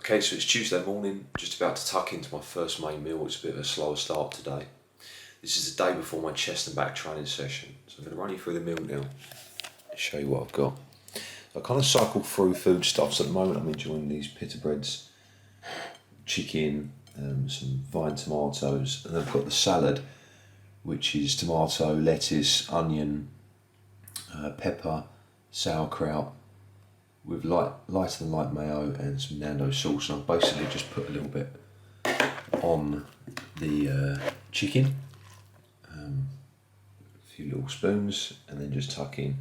Okay, so it's Tuesday morning, just about to tuck into my first main meal. It's a bit of a slower start today. This is the day before my chest and back training session. So I'm going to run you through the meal now and show you what I've got. I kind of cycle through foodstuffs at the moment. I'm enjoying these pita breads, chicken, some vine tomatoes, and I've got the salad, which is tomato, lettuce, onion, pepper, sauerkraut, with lighter than light mayo and some Nando sauce. And I've basically just put a little bit on the chicken, a few little spoons, and then just tuck in.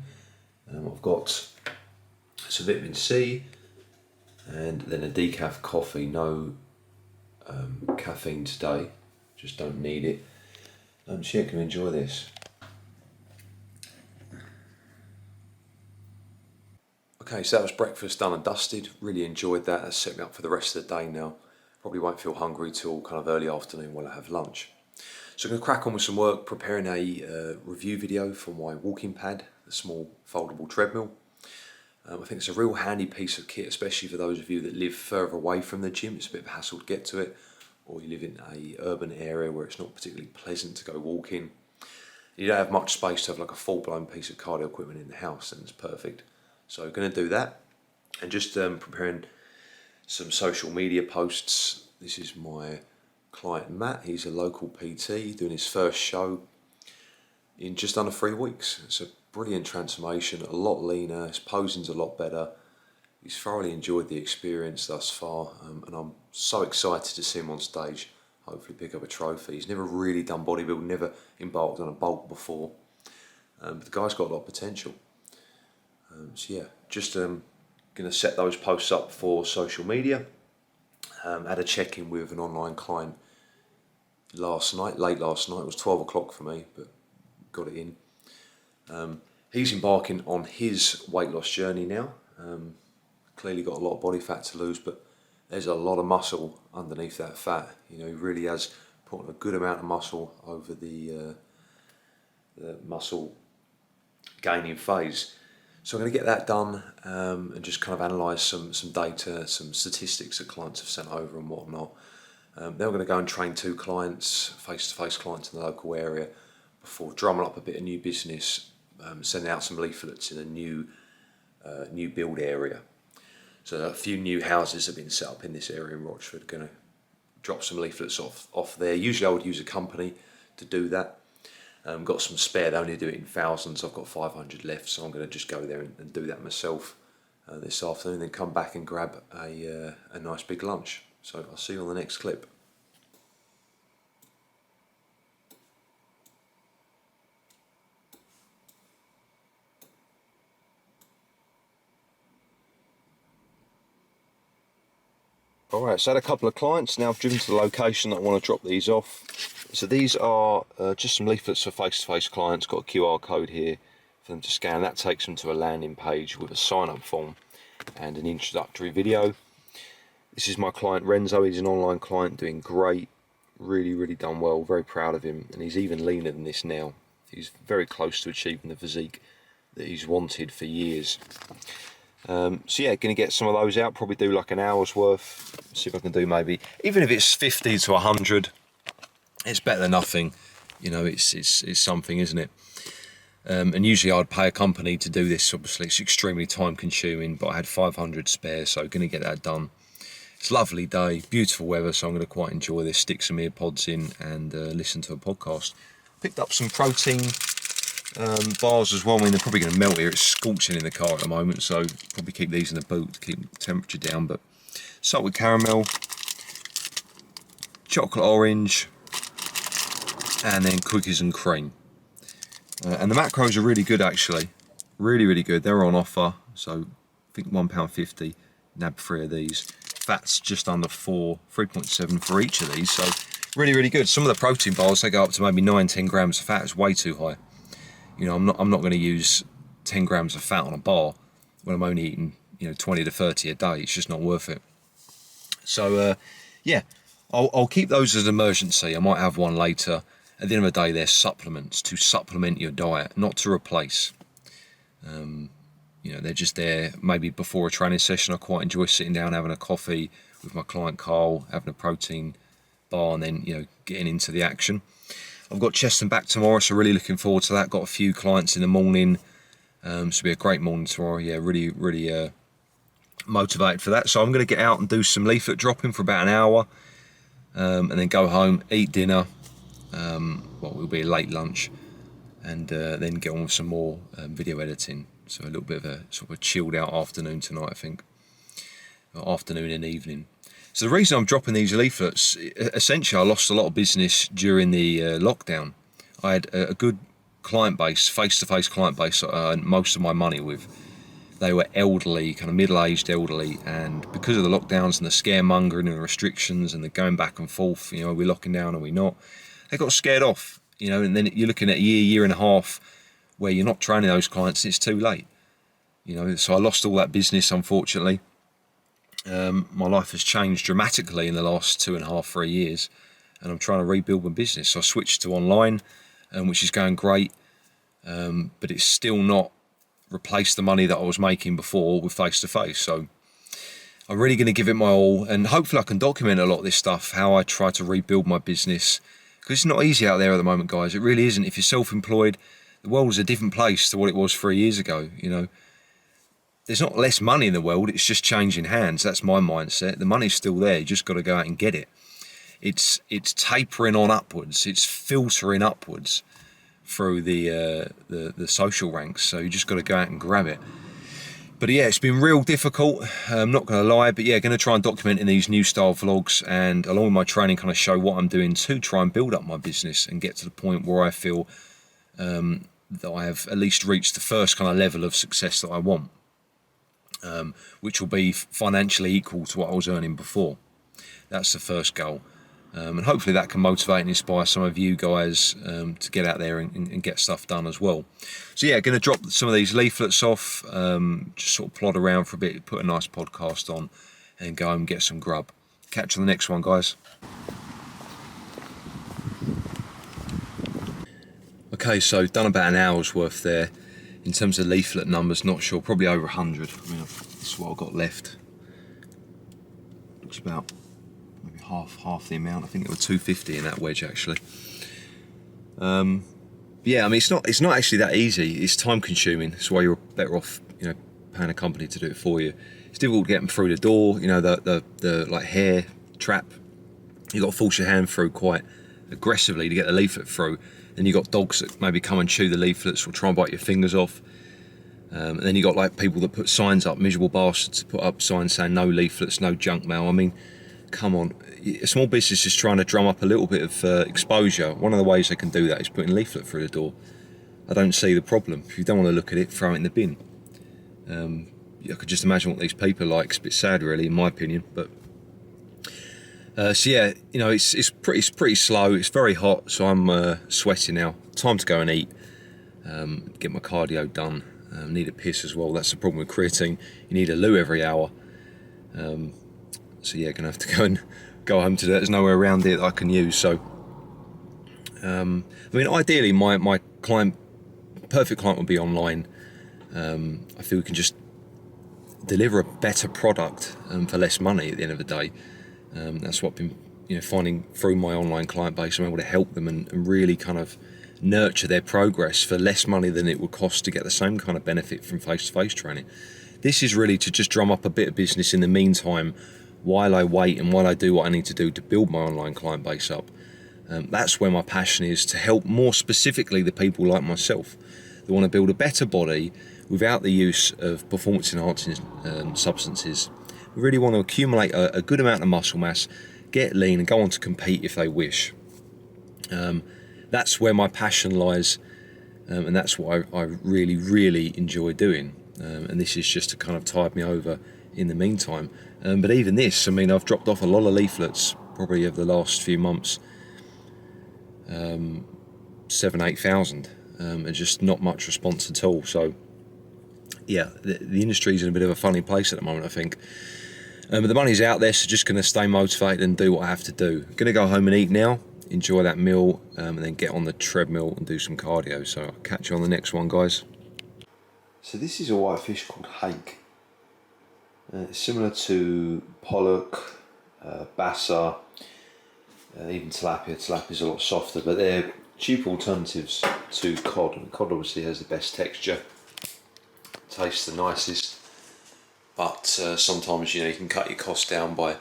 I've got some vitamin C and then a decaf coffee. No caffeine today, just don't need it. So yeah, can enjoy this. Okay, so that was breakfast done and dusted. Really enjoyed that. That's set me up for the rest of the day now. Probably won't feel hungry till kind of early afternoon while I have lunch. So I'm going to crack on with some work, preparing a review video for my walking pad, the small foldable treadmill. I think it's a real handy piece of kit, especially for those of you that live further away from the gym. It's a bit of a hassle to get to it, or you live in an urban area where it's not particularly pleasant to go walking. You don't have much space to have like a full-blown piece of cardio equipment in the house, and it's perfect. So I'm going to do that, and just preparing some social media posts. This is my client Matt. He's a local PT doing his first show in just under 3 weeks. It's a brilliant transformation, a lot leaner, his posing's a lot better. He's thoroughly enjoyed the experience thus far, and I'm so excited to see him on stage, hopefully pick up a trophy. He's never really done bodybuilding, never embarked on a bulk before, but the guy's got a lot of potential. So yeah, just going to set those posts up for social media. Had a check-in with an online client last night, late last night. It was 12 o'clock for me, but got it in. He's embarking on his weight loss journey now. Clearly got a lot of body fat to lose, but there's a lot of muscle underneath that fat. You know, he really has put on a good amount of muscle over the muscle gaining phase. So I'm going to get that done and just kind of analyse some data, some statistics that clients have sent over and whatnot. Then we're going to go and train 2 clients, face-to-face clients in the local area, before drumming up a bit of new business, sending out some leaflets in a new build area. So a few new houses have been set up in this area in Rochford. Going to drop some leaflets off there. Usually I would use a company to do that. Got some spare, they only do it in thousands. I've got 500 left, so I'm going to just go there and do that myself this afternoon, then come back and grab a nice big lunch. So I'll see you on the next clip. Alright, so I had a couple of clients. Now I've driven to the location that I want to drop these off. So these are just some leaflets for face-to-face clients. Got a QR code here for them to scan. That takes them to a landing page with a sign-up form and an introductory video. This is my client Renzo. He's an online client doing great. Really done well. Very proud of him. And he's even leaner than this now. He's very close to achieving the physique that he's wanted for years. So yeah, going to get some of those out, probably do like an hour's worth, see if I can do maybe, even if it's 50 to 100, it's better than nothing, you know, it's something, isn't it? And usually I'd pay a company to do this. Obviously it's extremely time consuming, but I had 500 spare, so going to get that done. It's a lovely day, beautiful weather, so I'm going to quite enjoy this, stick some ear pods in and listen to a podcast. Picked up some protein bars as well. I mean, they're probably going to melt here. It's scorching in the car at the moment, so probably keep these in the boot to keep the temperature down. But salt with caramel, chocolate orange, and then cookies and cream. And the macros are really good, actually. Really good. They're on offer, so I think £1.50. Nab 3 of these. Fat's just under 3.7 for each of these. So really good. Some of the protein bars, they go up to maybe 9-10 grams of fat. It's way too high. You know, I'm not going to use 10 grams of fat on a bar when I'm only eating, 20 to 30 a day. It's just not worth it. So yeah, I'll keep those as an emergency. I might have one later. At the end of the day, they're supplements to supplement your diet, not to replace. They're just there maybe before a training session. I quite enjoy sitting down having a coffee with my client Carl, having a protein bar, and then, you know, getting into the action. I've got chest and back tomorrow, so really looking forward to that. Got a few clients in the morning, so it'll be a great morning tomorrow. Yeah, really motivated for that. So I'm going to get out and do some leaflet dropping for about an hour, and then go home, eat dinner, what will be a late lunch, and then get on with some more video editing. So a little bit of a sort of a chilled out afternoon tonight, I think. Or afternoon and evening. So the reason I'm dropping these leaflets, essentially I lost a lot of business during the lockdown. I had a good client base, face-to-face client base that I earned most of my money with. They were elderly, kind of middle-aged elderly, and because of the lockdowns and the scaremongering and the restrictions and the going back and forth, you know, are we locking down, are we not? They got scared off, you know, and then you're looking at a year and a half where you're not training those clients, it's too late. You know, so I lost all that business, unfortunately. My life has changed dramatically in the last 2.5, 3 years, and I'm trying to rebuild my business. So I switched to online, which is going great, but it's still not replaced the money that I was making before with face-to-face. So I'm really going to give it my all, and hopefully I can document a lot of this stuff, how I try to rebuild my business, because it's not easy out there at the moment, guys. It really isn't. If you're self-employed, the world is a different place to what it was 3 years ago. You know, there's not less money in the world, it's just changing hands. That's my mindset. The money's still there, you just got to go out and get it. It's tapering on upwards, it's filtering upwards through the social ranks, so you just got to go out and grab it. But yeah, it's been real difficult, I'm not going to lie, but yeah, going to try and document in these new style vlogs, and along with my training, kind of show what I'm doing to try and build up my business and get to the point where I feel that I have at least reached the first kind of level of success that I want, which will be financially equal to what I was earning before. That's the first goal. And hopefully that can motivate and inspire some of you guys to get out there and get stuff done as well. So yeah, going to drop some of these leaflets off, just sort of plod around for a bit, put a nice podcast on, and go and get some grub. Catch you on the next one, guys. Okay, so done about an hour's worth there. In terms of leaflet numbers, not sure, probably over 100. I mean, this is what I've got left. Looks about maybe half the amount. I think there were 250 in that wedge actually. Yeah, I mean it's not actually that easy. It's time consuming. That's why you're better off, you know, paying a company to do it for you. It's difficult to get them through the door. You know, the like hair trap. You got to force your hand through quite aggressively to get the leaflet through. Then you got dogs that maybe come and chew the leaflets or try and bite your fingers off. And then you got like people that put signs up, miserable bastards, to put up signs saying no leaflets, no junk mail. I mean, come on, a small business is trying to drum up a little bit of exposure. One of the ways they can do that is putting a leaflet through the door. I don't see the problem. If you don't want to look at it, throw it in the bin. I could just imagine what these people are like. It's a bit sad really, in my opinion, but so yeah, you know, it's pretty slow. It's very hot, so I'm sweating now. Time to go and eat, get my cardio done. Need a piss as well. That's the problem with creatine. You need a loo every hour. So yeah, gonna have to go home today. There's nowhere around here that I can use. So I mean, ideally, my perfect client would be online. I feel we can just deliver a better product for less money at the end of the day. That's what I've been, you know, finding through my online client base. I'm able to help them and really kind of nurture their progress for less money than it would cost to get the same kind of benefit from face-to-face training. This is really to just drum up a bit of business in the meantime while I wait and while I do what I need to do to build my online client base up. That's where my passion is, to help more specifically the people like myself that want to build a better body without the use of performance enhancing substances. We really want to accumulate a good amount of muscle mass, get lean and go on to compete if they wish. That's where my passion lies, and that's what I really enjoy doing. And this is just to kind of tide me over in the meantime. But even this, I mean, I've dropped off a lot of leaflets probably over the last few months, 7,000-8,000, and just not much response at all. So yeah, the industry's in a bit of a funny place at the moment, I think. But the money's out there, so just going to stay motivated and do what I have to do. Going to go home and eat now, enjoy that meal, and then get on the treadmill and do some cardio. So I'll catch you on the next one, guys. So this is a white fish called hake. It's similar to pollock, bassa, even tilapia. Tilapia's a lot softer, but they're cheap alternatives to cod, and cod obviously has the best texture, tastes the nicest, but sometimes you can cut your costs down by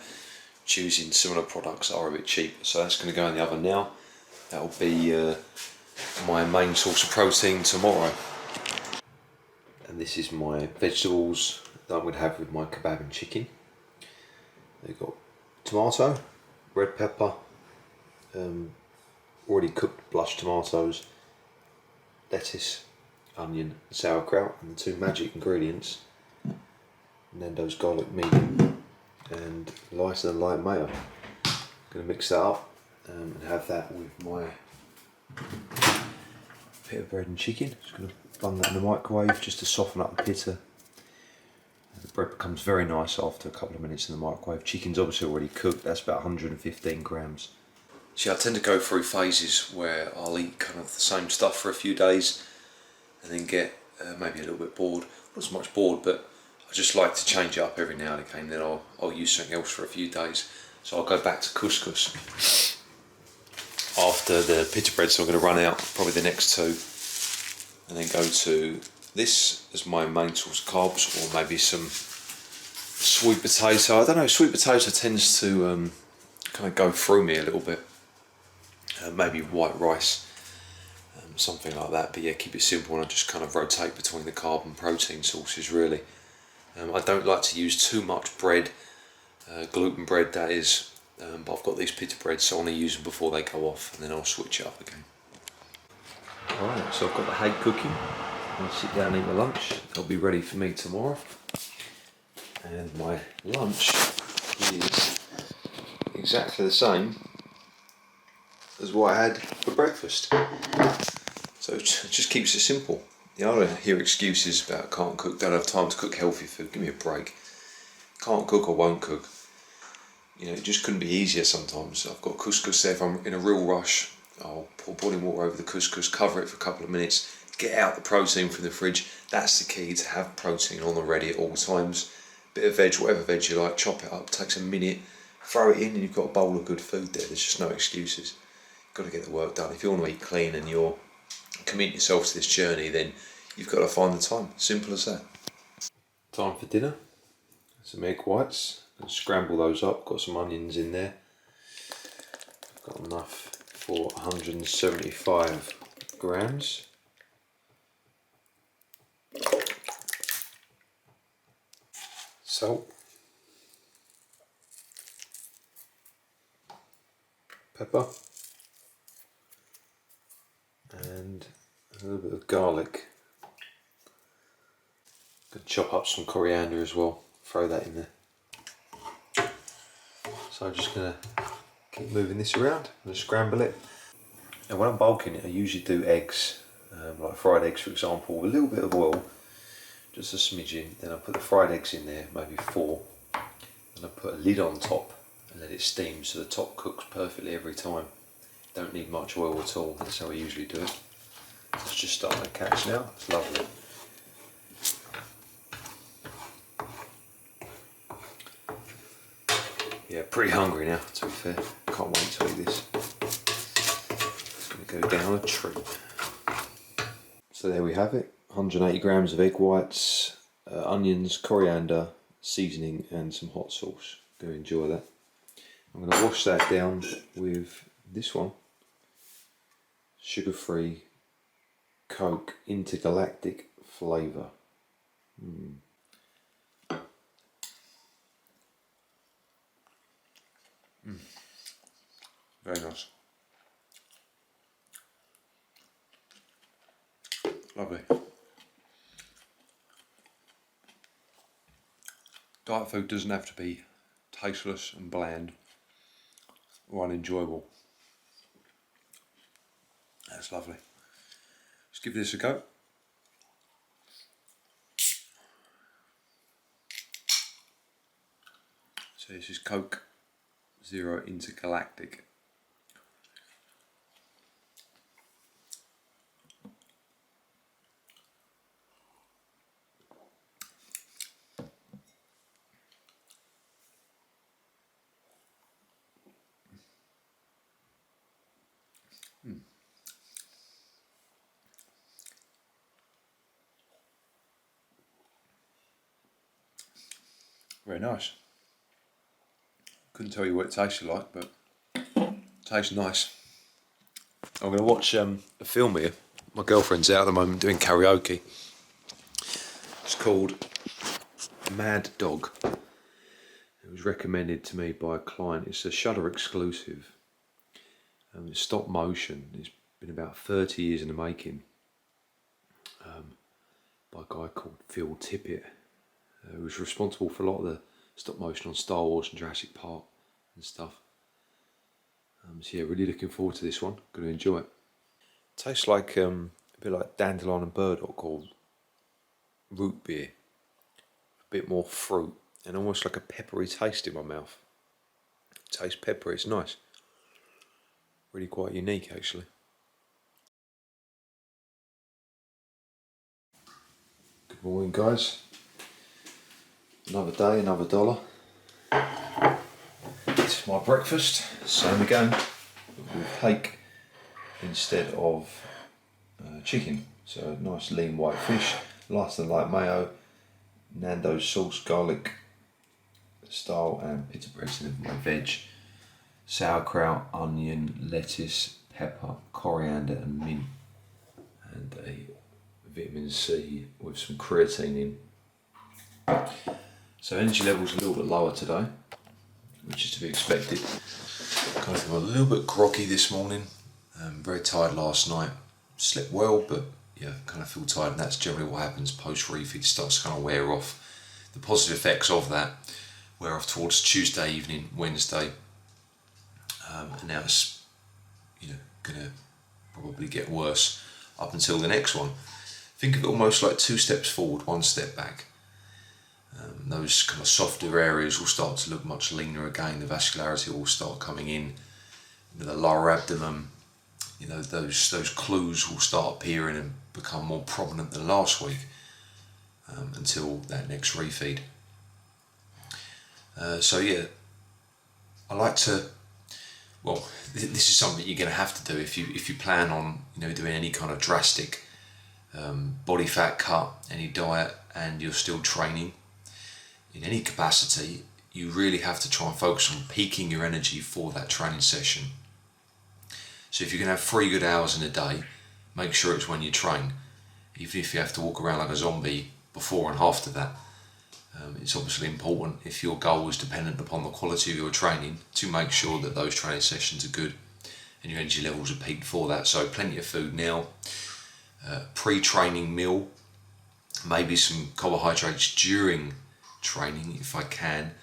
choosing similar products that are a bit cheaper. So that's going to go in the oven now. That'll be my main source of protein tomorrow. And this is my vegetables that I'm going to have with my kebab and chicken. They've got tomato, red pepper, already cooked blush tomatoes, lettuce, onion, and sauerkraut, and the two magic ingredients, Nando's garlic medium and lighter than light mayo. I'm going to mix that up and have that with my bit of bread and chicken. Just going to bung that in the microwave just to soften up the pitta. The bread becomes very nice after a couple of minutes in the microwave. Chicken's obviously already cooked, that's about 115 grams. See, I tend to go through phases where I'll eat kind of the same stuff for a few days and then get maybe a little bit bored. Not so much bored, but I just like to change it up every now and again. Then I'll use something else for a few days. So I'll go back to couscous after the pita bread, so I'm going to run out probably the next two, and then go to this as my main source of carbs, or maybe some sweet potato. I don't know, sweet potato tends to kind of go through me a little bit. Maybe white rice, something like that, but yeah, keep it simple, and I just kind of rotate between the carb and protein sources really. I don't like to use too much bread, gluten bread that is, but I've got these pita breads, so I want to use them before they go off, and then I'll switch it up again. Alright, so I've got the hake cooking. I'll sit down and eat my lunch. It'll be ready for me tomorrow. And my lunch is exactly the same as what I had for breakfast. So it just keeps it simple. I don't hear excuses about can't cook, don't have time to cook healthy food. Give me a break. Can't cook or won't cook. It just couldn't be easier sometimes. I've got couscous there. If I'm in a real rush, I'll pour boiling water over the couscous, cover it for a couple of minutes, get out the protein from the fridge. That's the key, to have protein on the ready at all times. Bit of veg, whatever veg you like, chop it up, takes a minute, throw it in, and you've got a bowl of good food there. There's just no excuses. You've got to get the work done. If you want to eat clean and you're committing yourself to this journey, then you've got to find the time. Simple as that. Time for dinner. Some egg whites. And scramble those up. Got some onions in there. Got enough for 175 grams. Salt. Pepper. And a little bit of garlic. Could chop up some coriander as well. Throw that in there. So I'm just going to keep moving this around and scramble it. And when I'm bulking it, I usually do eggs, like fried eggs for example, with a little bit of oil, just a smidgen. Then I put the fried eggs in there, maybe 4, and I put a lid on top and let it steam so the top cooks perfectly every time. Don't need much oil at all, that's how I usually do it. It's just starting to catch now, it's lovely. Yeah, pretty hungry now, to be fair. Can't wait to eat this. It's going to go down a treat. So there we have it. 180 grams of egg whites, onions, coriander, seasoning and some hot sauce. Go enjoy that. I'm going to wash that down with this one. Sugar-free Coke intergalactic flavour. Very nice. Lovely. Diet food doesn't have to be tasteless and bland or unenjoyable. That's lovely. Let's give this a go. So this is Coke Zero Intergalactic. Very nice. Couldn't tell you what it tasted like, but it tastes nice. I'm going to watch a film here. My girlfriend's out at the moment doing karaoke. It's called Mad Dog. It was recommended to me by a client. It's a Shudder exclusive. It's stop motion. It's been about 30 years in the making. By a guy called Phil Tippett. Who was responsible for a lot of the stop motion on Star Wars and Jurassic Park and stuff. So yeah, really looking forward to this one. Going to enjoy it. Tastes like a bit like dandelion and burdock or root beer. A bit more fruit and almost like a peppery taste in my mouth. It tastes peppery. It's nice. Really quite unique actually. Good morning, guys. Another day, another dollar. It's my breakfast. Same again, with hake instead of chicken. So nice lean white fish, lighter than light mayo, Nando's sauce, garlic style, and pita bread. And my veg, sauerkraut, onion, lettuce, pepper, coriander, and mint, and a vitamin C with some creatine in. So energy levels a little bit lower today, which is to be expected. Kind of feel a little bit groggy this morning. Very tired last night. Slept well, but yeah, kind of feel tired, and that's generally what happens post refeed. Starts to kind of wear off. The positive effects of that wear off towards Tuesday evening, Wednesday, and now it's gonna probably get worse up until the next one. Think of it almost like 2 steps forward, 1 step back. Those kind of softer areas will start to look much leaner again. The vascularity will start coming in. The lower abdomen, those clues will start appearing and become more prominent than last week until that next refeed. So yeah, I like to. Well, this is something you're going to have to do if you plan on doing any kind of drastic body fat cut, any diet, and you're still training in any capacity. You really have to try and focus on peaking your energy for that training session. So if you're going to have 3 good hours in a day, make sure it's when you train, even if you have to walk around like a zombie before and after that. It's obviously important, if your goal is dependent upon the quality of your training, to make sure that those training sessions are good and your energy levels are peaked for that. So plenty of food now, pre-training meal, maybe some carbohydrates during training if I can,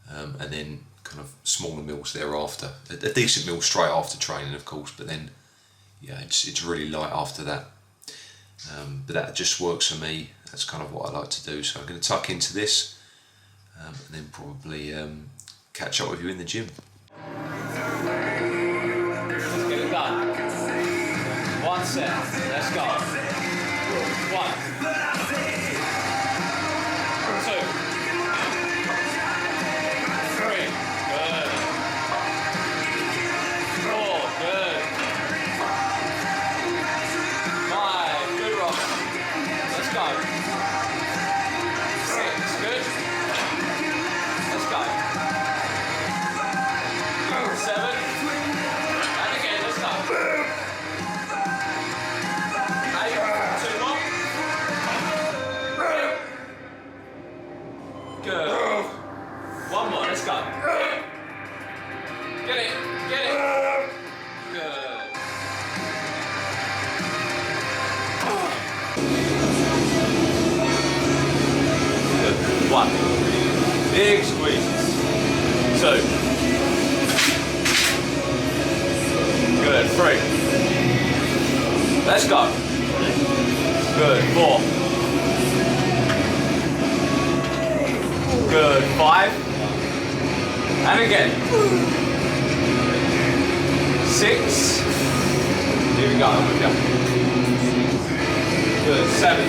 and then kind of smaller meals thereafter. A decent meal straight after training, of course, but then yeah, it's really light after that. But that just works for me. That's kind of what I like to do. So I'm going to tuck into this and then probably catch up with you in the gym. Let's get it done. 1 set. Let's go. 1. 1 more, let's go. Get it. Good. Good. 1. Big squeezes. 2. Good. 3. Let's go. Good. 4. Good. 5. And again. 6. Here we go. Good. 7.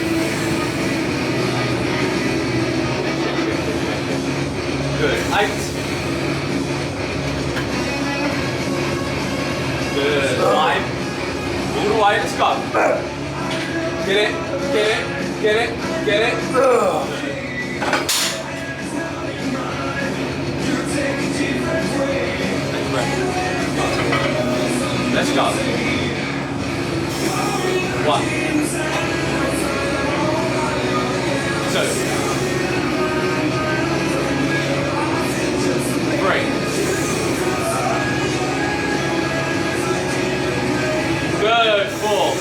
Good. 8. Good. 9. All the way. Let's go. Get it. let's go. 1, 2, 3. Good, 4.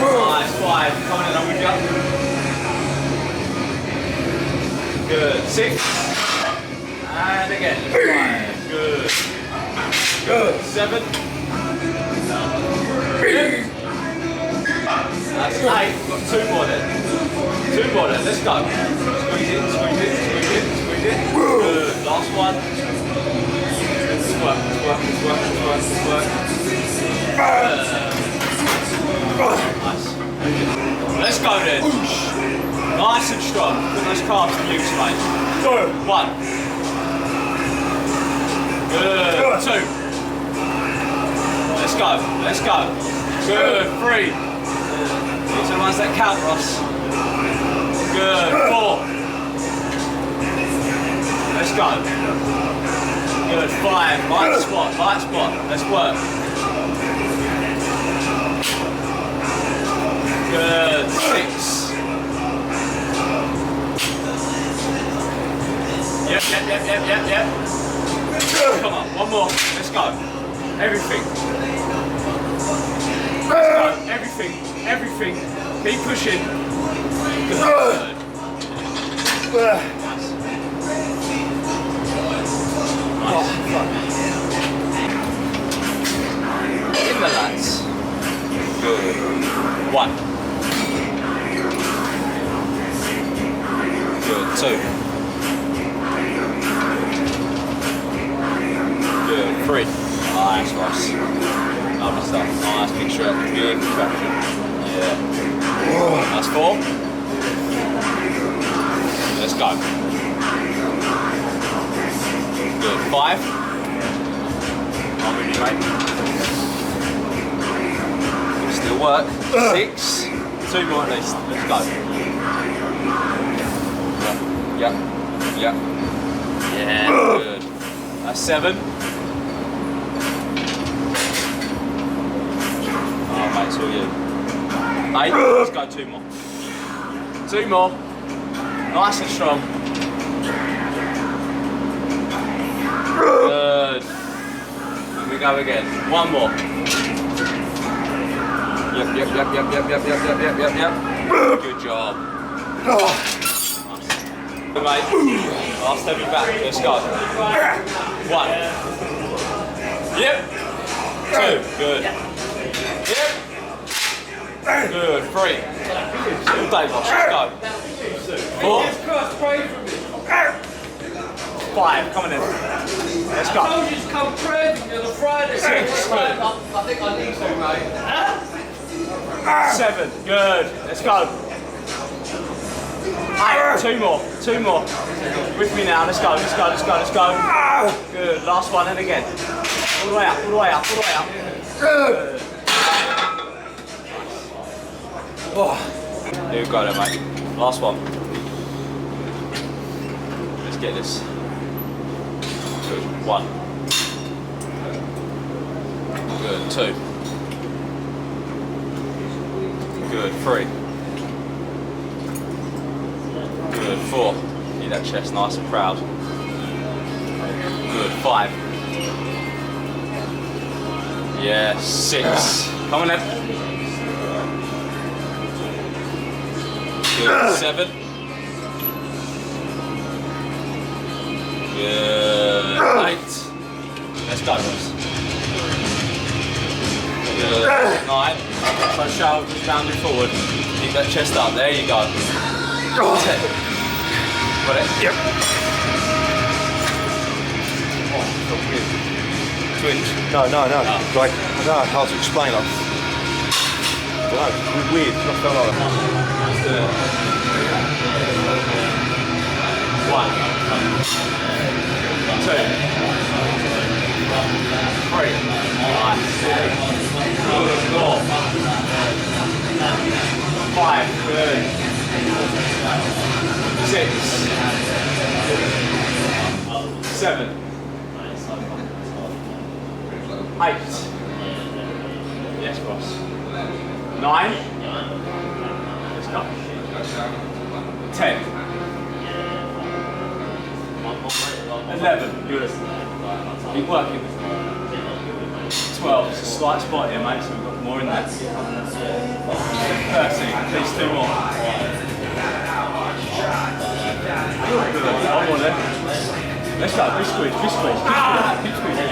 Nice, 5. Coming in, I'm with you. Good, 6. And again, 5. Good. Good. 7. Good. That's 8. We've got 2 more then. 2 more then. Let's go. Squeeze in, squeeze in, squeeze in, squeeze in. Good. Last one. Let's work, let's work, let's work, let's work, let's work. Nice. Let's go then. Nice and strong. Put those calves to use, mate. 1. Good. 2. Let's go. Let's go. Good. 3. These are the ones that count, Ross. Good. 4. Let's go. Good. 5. Light spot. Light spot. Let's work. Good. 6. Yep. Come on, one more. Let's go. Everything. Let's go. Everything. Keep pushing. Good. Nice. In the lats. Good. 1. Good. 2. Good. 3. Nice, Ross. Lovely stuff. Nice, big stretch. Good contraction. Yeah. That's 4. Let's go. Good. 5. I'm with you, mate. Still work. 6. 2 more at least. Let's go. Yep. Yeah, good. That's 7. Oh, mate, it's all you. 8. Let's go 2 more. 2 more. Nice and strong. Good. And we go again. 1 more. Yep. Good job. Good, mate. I'll step you back. Let's go. 1. Yep. 2. Good. Yep. Good. 3. All day, boss. Let's go. 4. 5. Coming in. Let's go. I told you to come crazy on a Friday. 6. I think I need to, mate. 7. Good. Let's go. 8. 2 more. 2 more. With me now. Let's go. Let's go. Good. Last one and again. All the way up. Good. Oh. Here we go then, mate. Last one. Let's get this. Good. 1. Good. 2. Good. 3. Good. 4. Need that chest nice and proud. Good. 5. Yeah. 6. Come on then. Good. 7. Good. 8. Let's go, boys. Good. 9. So shoulders rounded forward. Keep that chest up. There you go. 10. Got it? Yep. Oh, so weird. Twinge. No. Like, I don't know how to explain. Like, I don't know. Weird. I felt like that. 1. 2. 3. Nice. 4. 5. Good. 6. 7. 8. Yes, boss. 9. Let's go. 10. 11. Good. Keep working. 12. It's a slight spot here, mate, so we've got more in there. 13. Please 2 more. One more there. Let's go. Big squeeze. Big squeeze. Keep squeezing.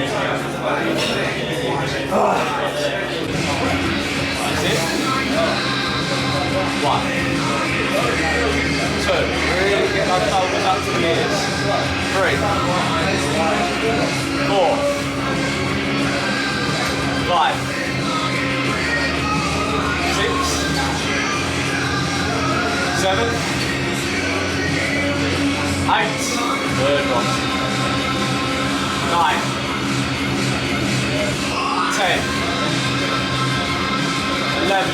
That's it. 1. 2. Really get those shoulders up to the ears. 3. 4. 5. 6. 7. 8. Good one. 9. 10. 11.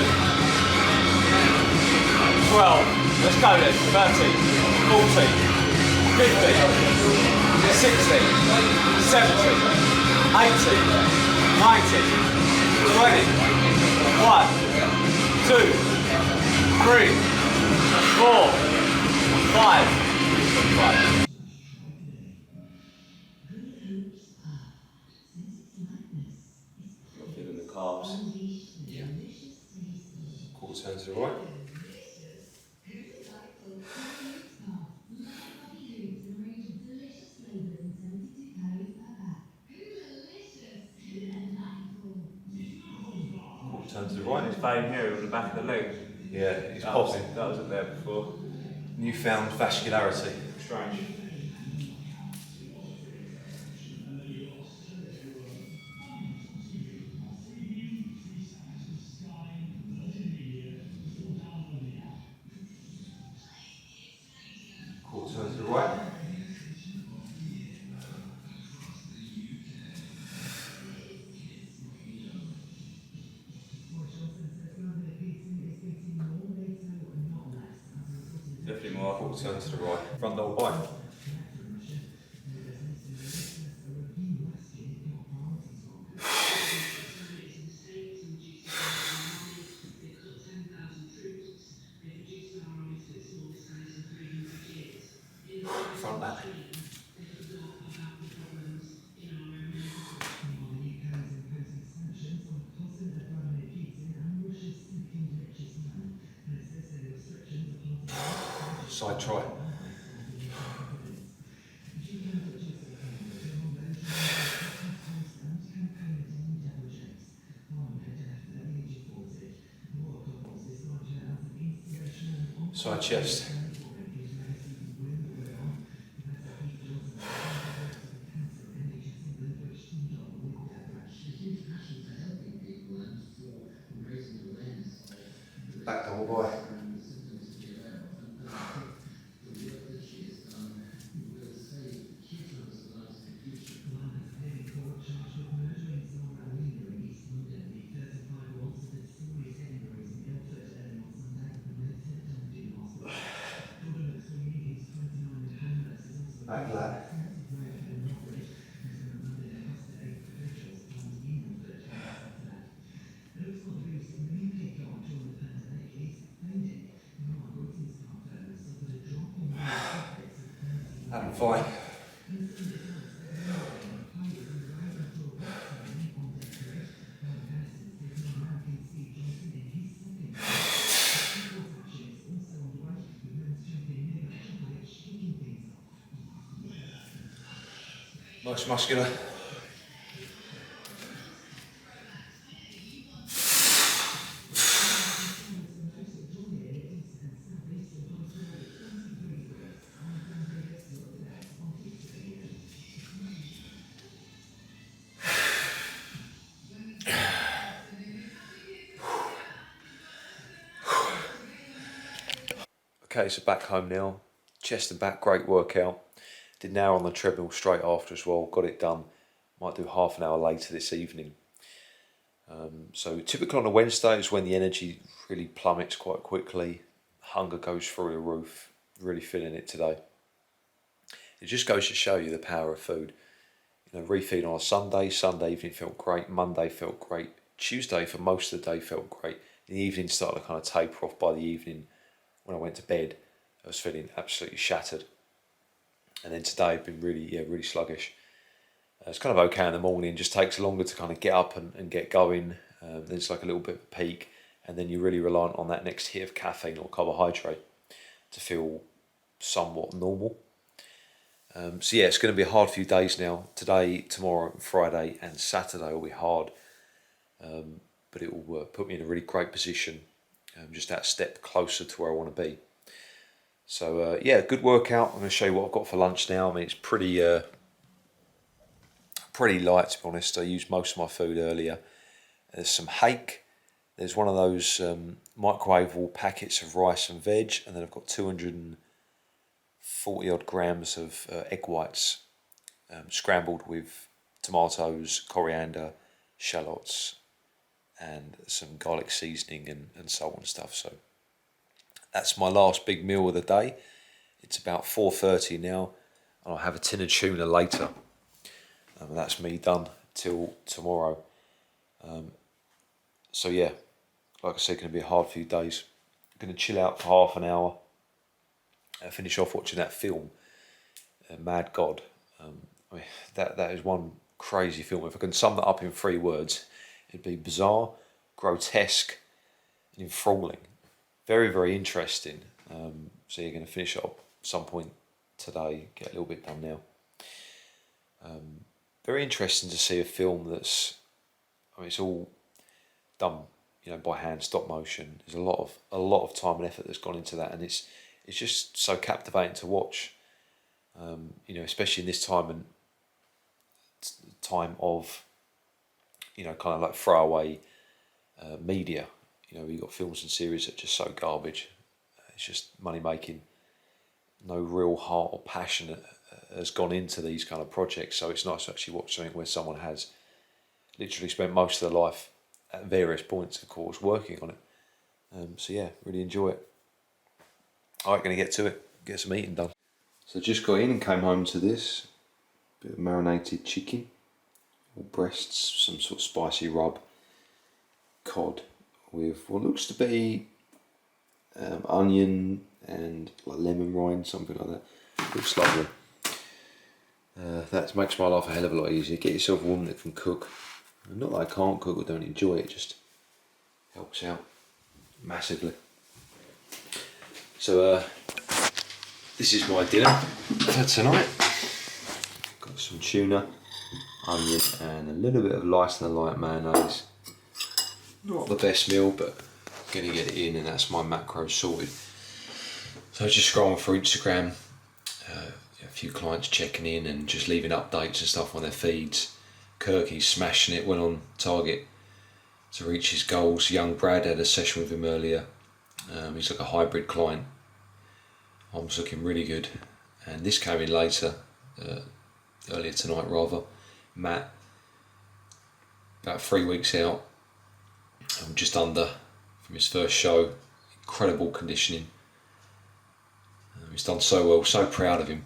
12. Let's go then. 13. 14. 15. 16. 17. 18. 19. 20. 1. 2. 3. 4. 5. 5. Feeling the calves. Yeah. Quarter turn to the right. Quarter turn to the right. This vein here on the back of the leg. Yeah, it's popping. That wasn't there before. Newfound vascularity. Strange. Quarter turn to the right. Definitely more. Quarter turn to the right. Front double bind. Front lat. Side try. Side chest. Back double by. Back lat. And fine. Nice muscular. Okay, so back home now. Chest and back, great workout. Did an hour on the treadmill straight after as well. Got it done. Might do half an hour later this evening. So typically on a Wednesday is when the energy really plummets quite quickly. Hunger goes through the roof. Really feeling it today. It just goes to show you the power of food. refeed on a Sunday. Sunday evening felt great. Monday felt great. Tuesday for most of the day felt great. The evening started to kind of taper off. By the evening, when I went to bed, I was feeling absolutely shattered. And then today I've been really sluggish. It's kind of okay in the morning, just takes longer to kind of get up and get going. Then it's like a little bit of a peak, and then you're really reliant on that next hit of caffeine or carbohydrate to feel somewhat normal. So yeah, it's going to be a hard few days now. Today, tomorrow, Friday and Saturday will be hard, but it will put me in a really great position, just that step closer to where I want to be. So yeah, good workout. I'm going to show you what I've got for lunch now. I mean, it's pretty light, to be honest. I used most of my food earlier. There's some hake. There's one of those microwavable packets of rice and veg, and then I've got 240 odd grams of egg whites, scrambled with tomatoes, coriander, shallots, and some garlic seasoning and salt and stuff. So that's my last big meal of the day. It's about 4:30 now, and I'll have a tin of tuna later. And that's me done till tomorrow. So yeah, like I said, going to be a hard few days. I'm going to chill out for half an hour. Finish off watching that film, Mad God. I mean, that is one crazy film. If I can sum that up in 3 words, it'd be bizarre, grotesque, and enthralling. Very interesting. So you're going to finish it up at some point today. Get a little bit done now. Very interesting to see a film that's, I mean, it's all done, by hand, stop motion. There's a lot of time and effort that's gone into that, and it's just so captivating to watch. Especially in this time of, kind of like throwaway media. You've got films and series that are just so garbage. It's just money making. No real heart or passion has gone into these kind of projects. So it's nice to actually watch something where someone has literally spent most of their life at various points, of course, working on it. So yeah, really enjoy it. Alright, going to get to it. Get some eating done. So just got in and came home to this. Bit of marinated chicken. Or breasts, some sort of spicy rub. Cod with what looks to be onion and like lemon rind, something like that. Looks lovely. That makes my life a hell of a lot easier. Get yourself a woman that can cook. Not that I can't cook or don't enjoy it, just helps out massively. So this is my dinner for tonight. Got some tuna, onion and a little bit of light and light mayonnaise. Not the best meal, but I'm going to get it in, and that's my macros sorted. So just scrolling through Instagram, a few clients checking in and just leaving updates and stuff on their feeds. Kirky's smashing it, went on target to reach his goals. Young Brad had a session with him earlier. He's like a hybrid client. Arm's looking really good. And this came in later, earlier tonight rather. Matt, about 3 weeks out, just under from his first show. Incredible conditioning. He's done so well, so proud of him.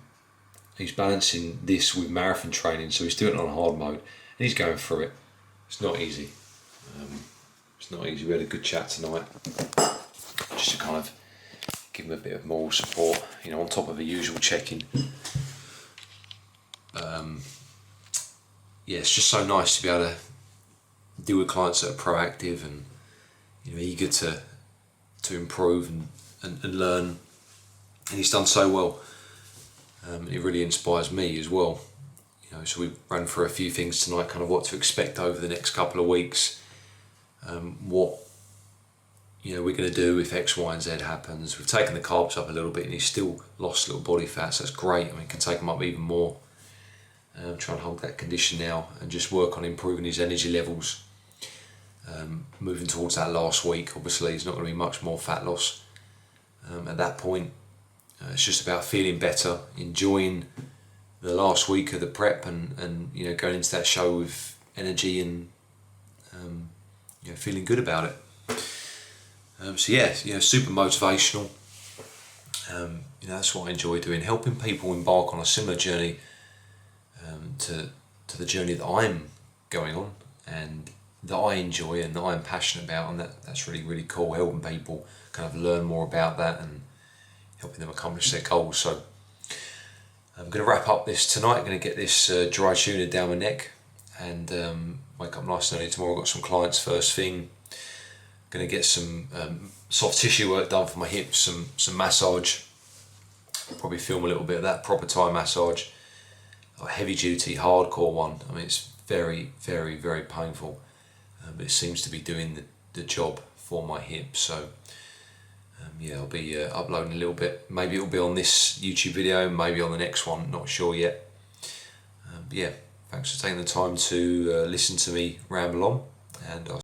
He's balancing this with marathon training, so he's doing it on hard mode, and he's going through it. It's not easy. We had a good chat tonight, just to kind of give him a bit of moral support, on top of the usual check-in. It's just so nice to be able to deal with clients that are proactive and eager to improve and learn. And he's done so well. It really inspires me as well. So we ran through a few things tonight, kind of what to expect over the next couple of weeks. What we're going to do if X, Y and Z happens. We've taken the carbs up a little bit and he's still lost a little body fat, so that's great. I mean, can take them up even more. Try and hold that condition now and just work on improving his energy levels. Moving towards that last week, obviously there's not going to be much more fat loss at that point. It's just about feeling better, enjoying the last week of the prep and going into that show with energy and feeling good about it. Super motivational. That's what I enjoy doing, helping people embark on a similar journey to to the journey that I'm going on and that I enjoy and that I'm passionate about, and that's really, really cool, helping people kind of learn more about that and helping them accomplish their goals. So I'm going to wrap up this tonight. I'm going to get this dry tuna down my neck and wake up nice and early tomorrow. I've got some clients first thing. Going to get some soft tissue work done for my hips, some massage. Probably film a little bit of that, proper Thai massage. A heavy duty, hardcore one. I mean, it's very, very, very painful. But it seems to be doing the job for my hips. So yeah, I'll be uploading a little bit. Maybe it'll be on this YouTube video, maybe on the next one, not sure yet. But yeah, thanks for taking the time to listen to me ramble on, and I'll